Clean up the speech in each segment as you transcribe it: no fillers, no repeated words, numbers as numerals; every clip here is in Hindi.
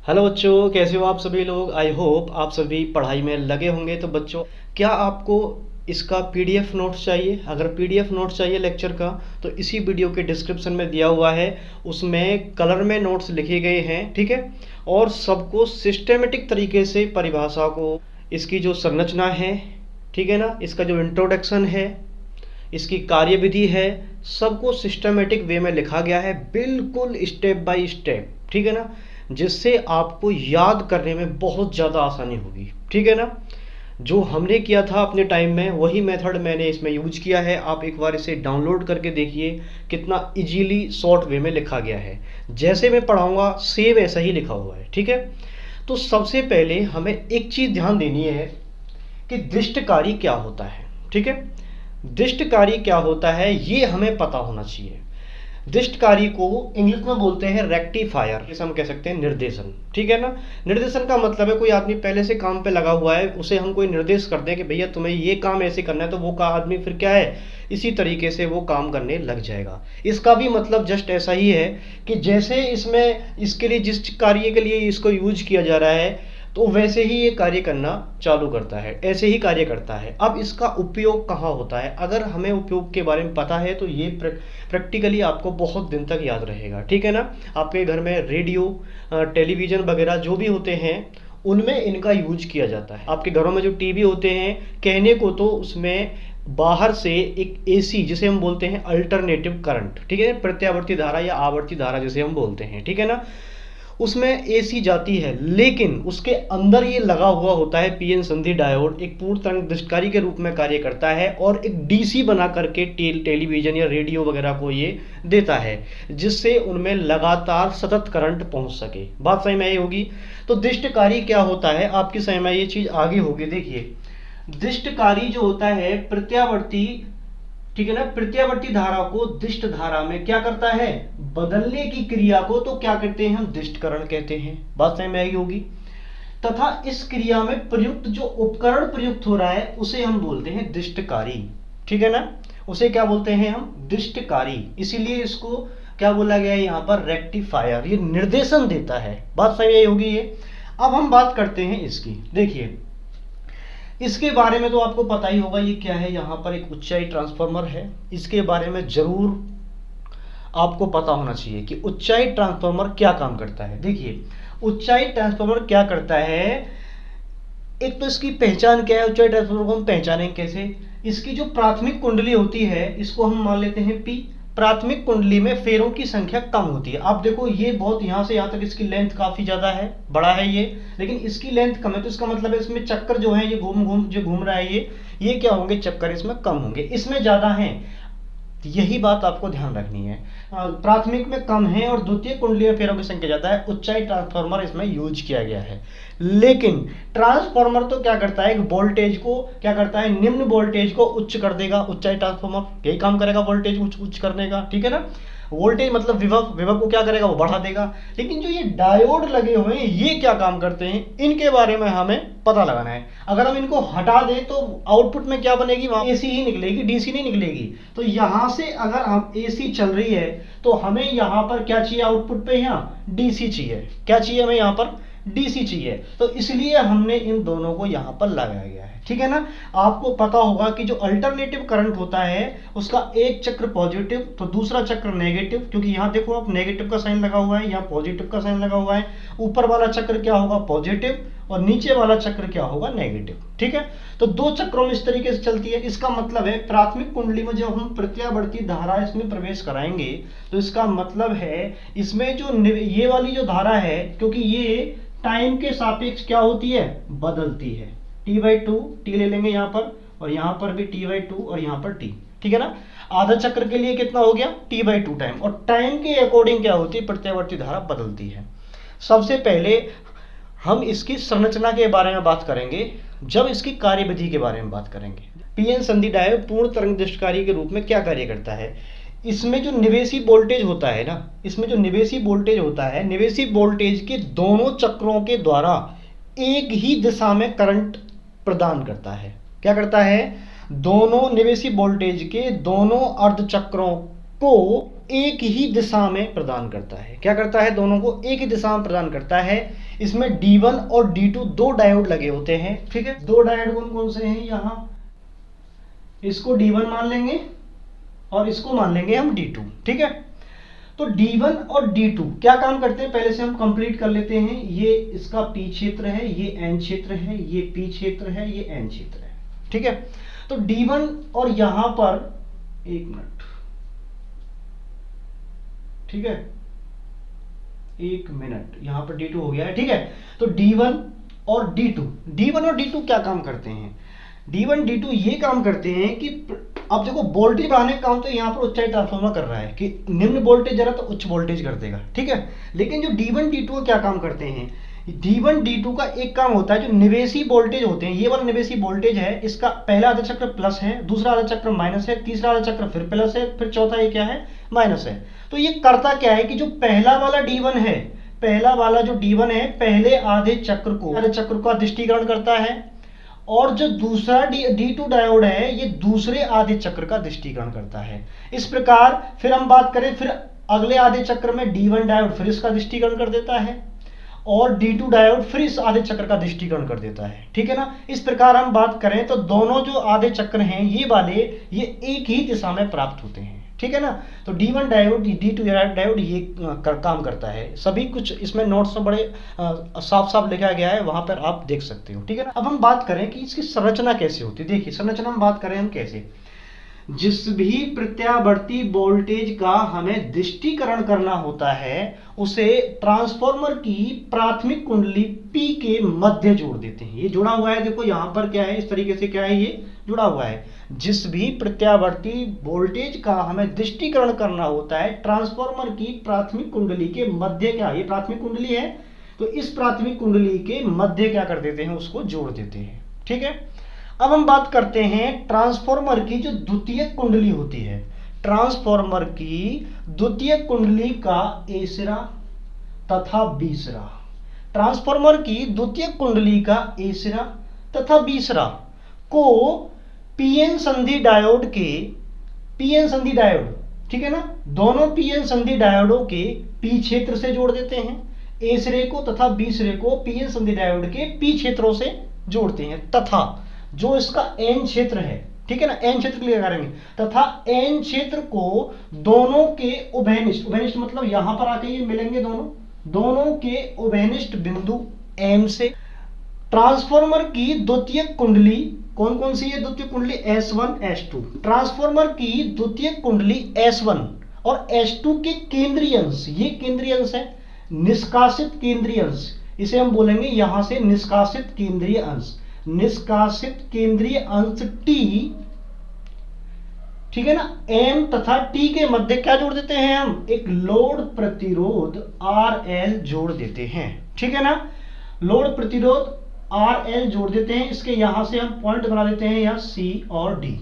हेलो बच्चों, कैसे हो आप सभी लोग। आई होप आप सभी पढ़ाई में लगे होंगे। तो बच्चों, क्या आपको इसका पीडीएफ नोट्स चाहिए? अगर पीडीएफ नोट्स चाहिए लेक्चर का, तो इसी वीडियो के डिस्क्रिप्शन में दिया हुआ है। उसमें कलर में नोट्स लिखे गए हैं, ठीक है। और सबको सिस्टेमेटिक तरीके से परिभाषा को, इसकी जो संरचना है, ठीक है ना, इसका जो इंट्रोडक्शन है, इसकी कार्यविधि है, सबको सिस्टमेटिक वे में लिखा गया है, बिल्कुल स्टेप बाय स्टेप, ठीक है ना। जिससे आपको याद करने में बहुत ज़्यादा आसानी होगी, ठीक है ना। जो हमने किया था अपने टाइम में, वही मेथड मैंने इसमें यूज किया है। आप एक बार इसे डाउनलोड करके देखिए, कितना इजीली शॉर्ट वे में लिखा गया है। जैसे मैं पढ़ाऊँगा सेम ऐसा ही लिखा हुआ है, ठीक है। तो सबसे पहले हमें एक चीज़ ध्यान देनी है कि दृष्टकारी क्या होता है, ठीक है। दृष्टकारी क्या होता है ये हमें पता होना चाहिए। दृष्टकारी को इंग्लिश में बोलते हैं रेक्टिफायर, जैसे हम कह सकते हैं निर्देशन, ठीक है ना। निर्देशन का मतलब है कोई आदमी पहले से काम पे लगा हुआ है, उसे हम कोई निर्देश करते हैं कि भैया तुम्हें ये काम ऐसे करना है, तो वो का आदमी फिर क्या है, इसी तरीके से वो काम करने लग जाएगा। इसका भी मतलब जस्ट ऐसा ही है कि जैसे इसमें इसके लिए जिस कार्य के लिए इसको यूज किया जा रहा है, तो वैसे ही ये कार्य करना चालू करता है, ऐसे ही कार्य करता है। अब इसका उपयोग कहाँ होता है, अगर हमें उपयोग के बारे में पता है तो ये प्रैक्टिकली आपको बहुत दिन तक याद रहेगा, ठीक है ना। आपके घर में रेडियो, टेलीविज़न वगैरह जो भी होते हैं, उनमें इनका यूज किया जाता है। आपके घरों में जो टीवी होते हैं, कहने को तो उसमें बाहर से एक एसी, जिसे हम बोलते हैं अल्टरनेटिव करंट, ठीक है, प्रत्यावर्ती धारा या आवर्ती धारा जिसे हम बोलते हैं, ठीक है ना, उसमें एसी जाती है। लेकिन उसके अंदर ये लगा हुआ होता है पीएन संधि डायोड, एक पूर्ण तरंग दृष्टकारी के रूप में कार्य करता है और एक डीसी बना करके टेलीविजन या रेडियो वगैरह को ये देता है, जिससे उनमें लगातार सतत करंट पहुंच सके। बात सही में आई होगी। तो दृष्टकारी क्या होता है, आपकी समझ में ये चीज आगे होगी। देखिए, दृष्टकारी जो होता है प्रत्यावर्ती, ठीक है ना, प्रत्यावर्ती धारा को दिष्ट धारा में क्या करता है, बदलने की क्रिया को तो क्या कहते हैं, हम दिष्टकरण कहते हैं। बात समझ में आई होगी। तथा इस क्रिया में प्रयुक्त जो उपकरण प्रयुक्त हो रहा है उसे हम बोलते हैं दिष्टकारी, ठीक है ना। उसे क्या बोलते हैं हम, दिष्टकारी। इसीलिए इसको क्या बोला गया है यहाँ पर, रेक्टिफायर। ये निर्देशन देता है। बात समझ में आई होगी ये। अब हम बात करते हैं इसकी। देखिए, इसके बारे में तो आपको पता ही होगा ये क्या है। यहाँ पर एक उच्चाई ट्रांसफार्मर है, इसके बारे में जरूर आपको पता होना चाहिए कि उच्चाई ट्रांसफार्मर क्या काम करता है। देखिए, उच्चाई ट्रांसफार्मर क्या करता है, एक तो इसकी पहचान क्या है, उच्चाई ट्रांसफार्मर को हम पहचानेंगे कैसे। इसकी जो प्राथमिक कुंडली होती है, इसको हम मान लेते हैं पी। प्राथमिक कुंडली में फेरों की संख्या कम होती है। आप देखो, ये बहुत यहाँ से यहाँ तक इसकी लेंथ काफी ज्यादा है, बड़ा है ये, लेकिन इसकी लेंथ कम है। तो इसका मतलब है इसमें चक्कर जो है ये घूम रहा है, ये क्या होंगे, चक्कर इसमें कम होंगे, इसमें ज्यादा है। यही बात आपको ध्यान रखनी है। प्राथमिक में कम है और द्वितीय कुंडली में फेरों की संख्या ज्यादा है। उच्चाई ट्रांसफार्मर इसमें यूज किया गया है। लेकिन ट्रांसफार्मर तो क्या करता है, वोल्टेज को क्या करता है, निम्न वोल्टेज को उच्च कर देगा। उच्चाई ट्रांसफार्मर यही काम करेगा, वोल्टेज उच्च करने का, ठीक है ना। वोल्टेज मतलब विभव, विभव को क्या करेगा, वो बढ़ा देगा। लेकिन जो ये डायोड लगे हुए हैं, ये क्या काम करते हैं, इनके बारे में हमें पता लगाना है। अगर हम इनको हटा दें तो आउटपुट में क्या बनेगी, वहां एसी ही निकलेगी, डीसी नहीं निकलेगी। तो यहां से अगर हम एसी चल रही है, तो हमें यहां पर क्या चाहिए, आउटपुट पे यहाँ डीसी चाहिए। क्या चाहिए हमें, यहाँ पर डीसी चाहिए। तो इसलिए हमने इन दोनों को यहां पर लगाया गया है, ठीक है ना। आपको पता होगा कि जो अल्टरनेटिव करंट होता है उसका एक चक्र पॉजिटिव तो दूसरा चक्र नेगेटिव, क्योंकि यहाँ देखो आप नेगेटिव का साइन लगा हुआ है, यहाँ पॉजिटिव का साइन लगा हुआ है। ऊपर वाला चक्र क्या होगा, पॉजिटिव, और नीचे वाला चक्र क्या होगा, नेगेटिव, ठीक है। तो दो चक्रों में इस तरीके से चलती है। इसका मतलब है प्राथमिक कुंडली में जब हम प्रत्यावर्ती धारा इसमें प्रवेश कराएंगे, तो इसका मतलब है इसमें जो ये वाली जो धारा है, क्योंकि ये टाइम के सापेक्ष क्या होती है, बदलती है। t/2 t ले लेंगे यहाँ पर, और यहाँ पर भी t/2 और यहाँ पर t, ठीक है ना। आधा चक्र के लिए कितना हो गया, t/2 टाइम। और टाइम के अकॉर्डिंग क्या होती है, प्रत्यावर्ती धारा बदलती है। सबसे पहले हम इसकी संरचना के बारे में बात करेंगे, जब इसकी कार्यविधि के बारे में बात करेंगे। पीएन संधि डायोड पूर्ण तरंग दृष्टकारी के रूप में क्या कार्य करता है। इसमें जो निवेशी वोल्टेज होता है ना, इसमें जो निवेशी वोल्टेज होता है, निवेशी वोल्टेज के दोनों चक्रों के द्वारा एक ही दिशा में करंट प्रदान करता है। क्या करता है, दोनों निवेशी वोल्टेज के दोनों अर्ध चक्रों को एक ही दिशा में प्रदान करता है। क्या करता है? दोनों को एक ही दिशा में प्रदान करता है। इसमें D1 और D2 दो डायोड लगे होते हैं। ठीक है, दो डायोड कौन कौन से हैं? यहाँ इसको D1 मान लेंगे और इसको मान लेंगे हम D2। ठीक है, तो D1 और D2 क्या काम करते हैं पहले से हम कंप्लीट कर लेते हैं। ये इसका P क्षेत्र है, ये N क्षेत्र है, ये P क्षेत्र है, ये N क्षेत्र है। ठीक है, तो D1 और यहां पर एक मिनट, ठीक है, एक मिनट, यहां पर D2 हो गया है। ठीक है, तो D1 और D2 क्या काम करते हैं? D1 D2 ये काम करते हैं कि अब देखो वोल्टेज बढ़ाने का काम तो यहाँ पर उच्चाई ट्रांसफार्मर कर रहा है कि निम्न वोल्टेज जरा तो उच्च वोल्टेज कर देगा। ठीक है, लेकिन जो D1 D2 क्या काम करते हैं? D1 D2 का एक काम होता है, जो निवेशी वोल्टेज होते हैं, ये वाला निवेशी वोल्टेज है, इसका पहला आधा चक्र प्लस है, दूसरा आधा चक्र माइनस है, तीसरा आधा चक्र फिर प्लस है, फिर चौथा ये क्या है? माइनस है। तो ये करता क्या है कि जो पहला वाला D1 है, पहला वाला जो D1 है, पहले आधे चक्र का दृष्टिकरण करता है, और जो दूसरा D2 डायोड है, ये दूसरे आधे चक्र का दृष्टिकरण करता है। इस प्रकार फिर हम बात करें, फिर अगले आधे चक्र में D1 डायोड फिर इसका दृष्टिकरण कर देता है, और D2 डायोड फिर इस आधे चक्र का दृष्टिकरण कर देता है। ठीक है ना, इस प्रकार हम बात करें तो दोनों जो आधे चक्र हैं ये वाले, ये एक ही दिशा में प्राप्त होते हैं। ठीक है ना, तो D1 डायोड D2 डायोड ये काम करता है। सभी कुछ इसमें नोट्स में बड़े साफ साफ लिखा गया है, वहां पर आप देख सकते हो। ठीक है ना, अब हम बात करें कि इसकी संरचना कैसे होती है। देखिए, संरचना में बात करें हम कैसे, जिस भी प्रत्यावर्ती वोल्टेज का हमें दृष्टिकरण करना होता है, उसे ट्रांसफॉर्मर की प्राथमिक कुंडली P के मध्य जोड़ देते हैं। ये जुड़ा हुआ है, देखो यहां पर क्या है, इस तरीके से क्या है, ये जुड़ा हुआ है। जिस भी प्रत्यावर्ती वोल्टेज का हमें दृष्टिकरण करना होता है, ट्रांसफॉर्मर की प्राथमिक कुंडली के मध्य, क्या ये प्राथमिक कुंडली है, तो इस प्राथमिक कुंडली के मध्य क्या कर देते हैं, उसको जोड़ देते हैं। ठीक है, अब हम बात करते हैं ट्रांसफॉर्मर की जो द्वितीयक कुंडली होती है। ट्रांसफॉर्मर की द्वितीयक कुंडली का ए सिरा तथा बी सिरा, ट्रांसफॉर्मर की द्वितीयक कुंडली का ए सिरा तथा बी सिरा को पीएन संधि डायोड के, पीएन संधि डायोड, ठीक है ना, दोनों पीएन संधि डायोडों के पी क्षेत्र से जोड़ देते हैं। ए सिरे को तथा बी सिरे को पीएन संधि डायोड के पी क्षेत्रों से जोड़ते हैं, तथा जो इसका एन क्षेत्र है, ठीक है ना, एन क्षेत्र क्लियर करेंगे, तथा एन क्षेत्र को दोनों के उभयनिष्ठ, उभयनिष्ठ मतलब यहां पर आके ये मिलेंगे दोनों के उभयनिष्ठ बिंदु एम से। ट्रांसफॉर्मर की द्वितीयक कुंडली कौन कौन सी है? द्वितीयक कुंडली S1 S2। ट्रांसफॉर्मर की द्वितीयक कुंडली S1 और S2 के केंद्रीय अंश, ये केंद्रीय अंश है, निष्कासित केंद्रीय अंश, इसे हम बोलेंगे यहां से निष्कासित केंद्रीय अंश, निष्कासित केंद्रीय अंश T, ठीक है ना, M तथा T के मध्य क्या जोड़ देते हैं हम? एक लोड प्रतिरोध RL जोड़ देते हैं। ठीक है ना, लोड प्रतिरोध RL जोड़ देते हैं। इसके यहां से हम पॉइंट बना देते हैं, यहां C और D।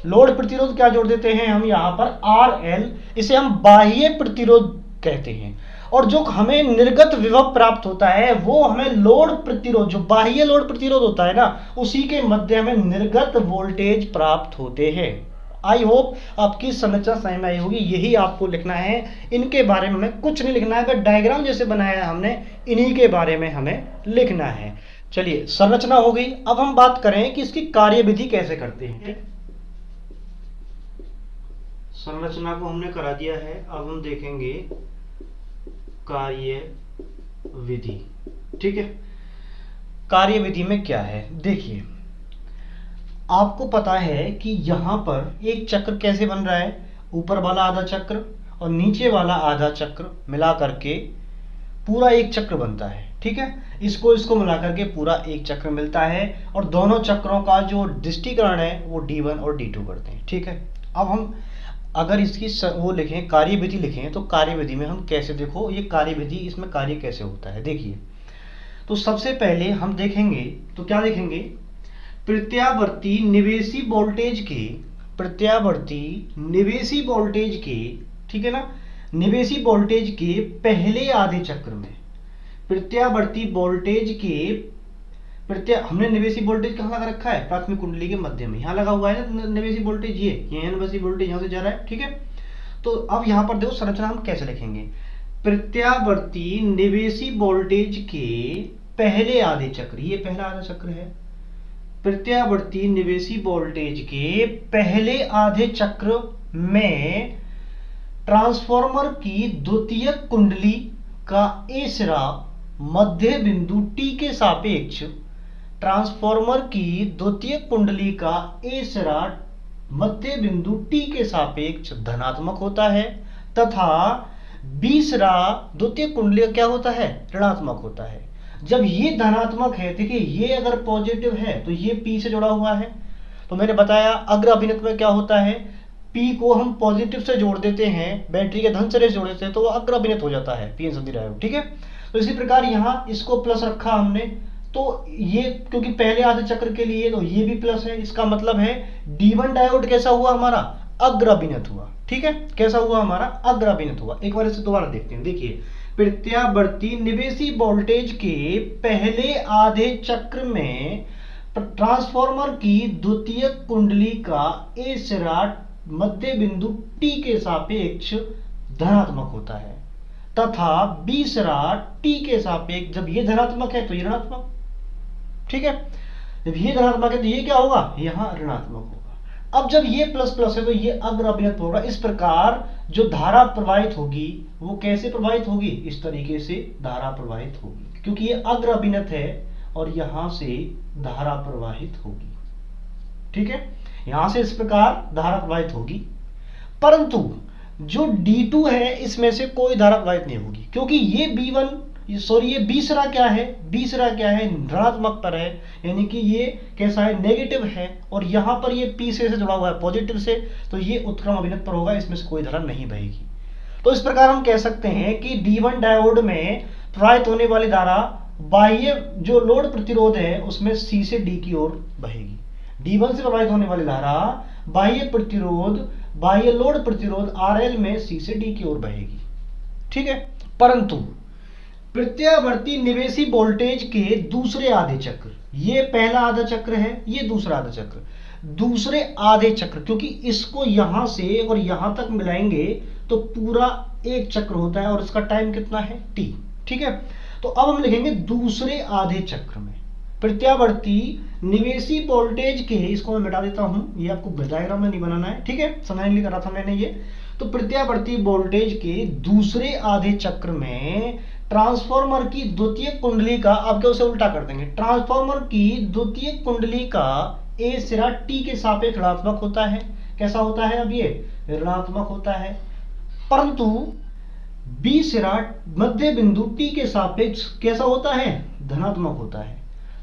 लोड प्रतिरोध क्या जोड़ देते हैं हम यहां पर? RL, इसे हम बाह्य प्रतिरोध कहते हैं। और जो हमें निर्गत विभव प्राप्त होता है वो हमें लोड प्रतिरोध, जो बाह्य लोड प्रतिरोध होता है ना, उसी के मध्य हमें निर्गत वोल्टेज प्राप्त होते हैं। आई होप आपकी संरचना समझ में आई होगी। यही आपको लिखना है, इनके बारे में हमें कुछ नहीं लिखना है। अगर डायग्राम जैसे बनाया है हमने, इन्हीं के बारे में हमें लिखना है। चलिए, संरचना हो गई। अब हम बात करें कि इसकी कार्यविधि कैसे करते हैं। संरचना को हमने करा दिया है, अब हम देखेंगे कार्य विधि। ठीक है, कार्य विधि में क्या है? देखिए, आपको पता है कि यहां पर एक चक्र कैसे बन रहा है, ऊपर वाला आधा चक्र और नीचे वाला आधा चक्र मिला करके पूरा एक चक्र बनता है। ठीक है, इसको मिला करके पूरा एक चक्र मिलता है, और दोनों चक्रों का जो दृष्टिकरण है वो D1 और D2 करते हैं। ठीक है, अब हम अगर इसकी वो लिखें, कार्यविधि लिखें, तो कार्यविधि में हम कैसे, देखो ये कार्यविधि, इसमें कार्य कैसे होता है। देखिए, तो सबसे पहले हम देखेंगे, तो क्या देखेंगे? प्रत्यावर्ती निवेशी वोल्टेज के, प्रत्यावर्ती निवेशी वोल्टेज के, ठीक है ना, निवेशी वोल्टेज के पहले आधे चक्र में, प्रत्यावर्ती वोल्टेज के हमने निवेशी वोल्टेज कहाँ लगा रखा है? प्राथमिक कुंडली के मध्य में, यहाँ लगा हुआ है ना निवेशी वोल्टेज, ये निवेशी वोल्टेज यहाँ से जा रहा है। ठीक है, तो अब यहाँ पर देखो संरचना हम कैसे लिखेंगे। प्रत्यावर्ती निवेशी वोल्टेज के पहले आधे चक्र, ये पहला आधा चक्र है। प्रत्यावर्ती निवेशी वोल्टेज के पहले आधे चक्र में ट्रांसफॉर्मर की द्वितीयक कुंडली का ए सिरा मध्य बिंदु टी के सापेक्ष, ट्रांसफॉर्मर की द्वितीयक कुंडली का ए सिरा मध्य बिंदु टी के सापेक्ष धनात्मक होता है तथा बी सिरा द्वितीयक कुंडली का क्या होता है, ऋणात्मक होता है। जब ये धनात्मक है, देखिए ये अगर पॉजिटिव है तो ये पी से जुड़ा हुआ है, तो मैंने बताया अग्र अभिनत में क्या होता है, पी को हम पॉजिटिव से जोड़ देते हैं, बैटरी के धन से जोड़ देते हैं तो वो अग्र अभिनत हो जाता है पीएन संधि डायोड, ठीक है। तो इसी प्रकार यहाँ इसको प्लस रखा हमने, तो ये क्योंकि पहले आधे चक्र के लिए तो ये भी प्लस है, इसका मतलब है D1 डायोड कैसा हुआ हमारा, अग्र अभिनत हुआ, ठीक है। कैसा हुआ हमारा, अग्र अभिनत हुआ। एक बार इसे दोबारा देखते हैं। देखिए प्रत्यावर्ती निवेशी वोल्टेज के पहले आधे चक्र में ट्रांसफॉर्मर की द्वितीयक कुंडली का ए सिरा मध्य बिंदु टी के सापेक्ष धनात्मक होता है तथा बी सिरा टी के सापेक्ष, जब ये धनात्मक है तो ये ऋणात्मक, ठीक है। जब ये धनात्मक है तो ये क्या होगा, यहां ऋणात्मक होगा। अब जब ये प्लस प्लस है तो ये अग्र अभिनत होगा। इस प्रकार जो धारा प्रवाहित होगी वो कैसे प्रवाहित होगी, इस तरीके से धारा प्रवाहित होगी, क्योंकि ये अग्र अभिनत है और यहां से धारा प्रवाहित होगी, ठीक है। यहां से इस प्रकार धारा प्रवाहित होगी, परंतु जो D2 है इसमें से कोई धारा प्रवाहित नहीं होगी, क्योंकि ये ये बी सिरा क्या है, बी सिरा क्या है, ऋणात्मक पर है, यानी कि ये कैसा है, नेगेटिव है, और यहां पर ये पी से जुड़ा हुआ है पॉजिटिव से, तो ये उत्क्रम अभिनत पर होगा, इसमें से कोई धारा नहीं बहेगी। तो इस प्रकार हम कह सकते हैं कि D1 डायोड में प्रवाहित होने वाली धारा बाह्य जो लोड प्रतिरोध है उसमें C से D की ओर बहेगी। D1 से प्रवाहित होने वाली धारा बाह्य लोड प्रतिरोध RL में C से D की ओर बहेगी, ठीक है। परंतु प्रत्यावर्ती निवेशी वोल्टेज के दूसरे आधे चक्र, ये पहला आधा चक्र है, ये दूसरा आधा चक्र, दूसरे आधे चक्र, क्योंकि इसको यहां से और यहां तक मिलाएंगे तो पूरा एक चक्र होता है और इसका टाइम कितना है, T, ठीक है। तो अब हम लिखेंगे दूसरे आधे चक्र में प्रत्यावर्ती निवेशी वोल्टेज के, इसको मैं मिटा देता हूं, ये आपको डायग्राम में नहीं बनाना है, ठीक है, समझने के लिए करा था मैंने ये। तो प्रत्यावर्ती वोल्टेज के दूसरे आधे चक्र में ट्रांसफॉर्मर की द्वितीयक कुंडली का, अब क्या उसे उल्टा कर देंगे, ट्रांसफॉर्मर की द्वितीयक कुंडली का ए सिरा टी के सापेक्ष ऋणात्मक होता है। कैसा होता है, अब ये ऋणात्मक होता है, परंतु बी सिरा मध्य बिंदु टी के सापेक्ष कैसा होता है, धनात्मक होता है।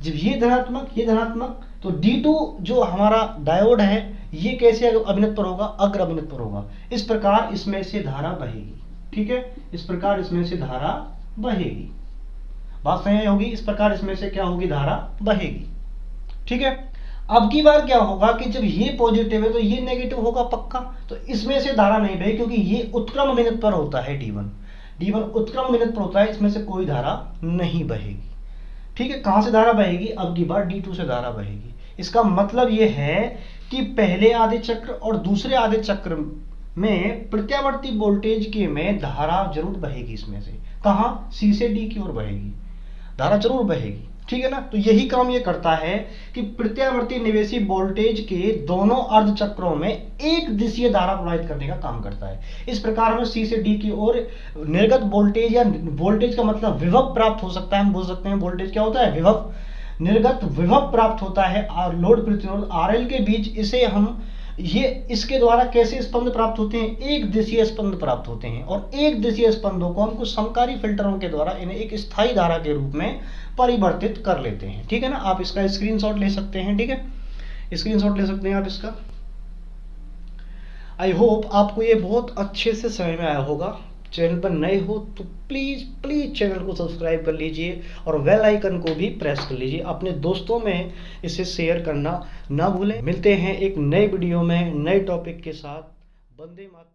जब ये धनात्मक तो D2 जो हमारा डायोड है ये कैसे अभिनत पर होगा, अग्र अभिनत पर होगा। इस प्रकार इसमें से धारा बहेगी, ठीक है, इस प्रकार इसमें से धारा बहेगी, बात सही होगी। इस प्रकार इसमें से क्या होगी, धारा बहेगी, ठीक है। अब की बार क्या होगा कि जब ये पॉजिटिव है तो ये नेगेटिव होगा पक्का, तो इसमें से धारा नहीं बहेगी, क्योंकि ये उत्क्रम अभिनत पर होता है, D1 उत्क्रम अभिनत पर होता है, इसमें से कोई धारा नहीं बहेगी, ठीक है। कहां से धारा बहेगी, अब की बार D2 से धारा बहेगी। इसका मतलब ये है कि पहले आधे चक्र और दूसरे आधे चक्र में प्रत्यावर्ती वोल्टेज के में धारा जरूर बहेगी, इसमें से कहां, C से D की ओर बहेगी, धारा जरूर बहेगी, ठीक है ना। तो यही काम ये करता है कि प्रत्यावर्ती निवेशी वोल्टेज के दोनों अर्ध चक्रों में एक दिशीय धारा प्रवाहित करने का काम करता है। इस प्रकार हमें C से D की ओर निर्गत वोल्टेज, या वोल्टेज का मतलब विभव प्राप्त हो सकता है। हम बोल सकते हैं वोल्टेज क्या होता है, विभव, निर्गत विभव प्राप्त होता है और लोड प्रतिरोध RL के बीच। इसे हम इसके द्वारा कैसे स्पंद प्राप्त होते हैं, एक दिशीय स्पंद प्राप्त होते हैं, और एक दिशीय स्पंदों को हम कुछ समकारी फिल्टरों के द्वारा इन्हें एक स्थायी धारा के रूप में परिवर्तित कर लेते हैं, ठीक है ना। आप इसका स्क्रीनशॉट ले सकते हैं, ठीक है, स्क्रीनशॉट ले सकते हैं आप इसका। आई होप आपको ये बहुत अच्छे से समझ में आया होगा। चैनल पर नए हो तो प्लीज चैनल को सब्सक्राइब कर लीजिए और बेल आइकन को भी प्रेस कर लीजिए। अपने दोस्तों में इसे शेयर करना ना भूलें। मिलते हैं एक नए वीडियो में नए टॉपिक के साथ। वंदे मातरम।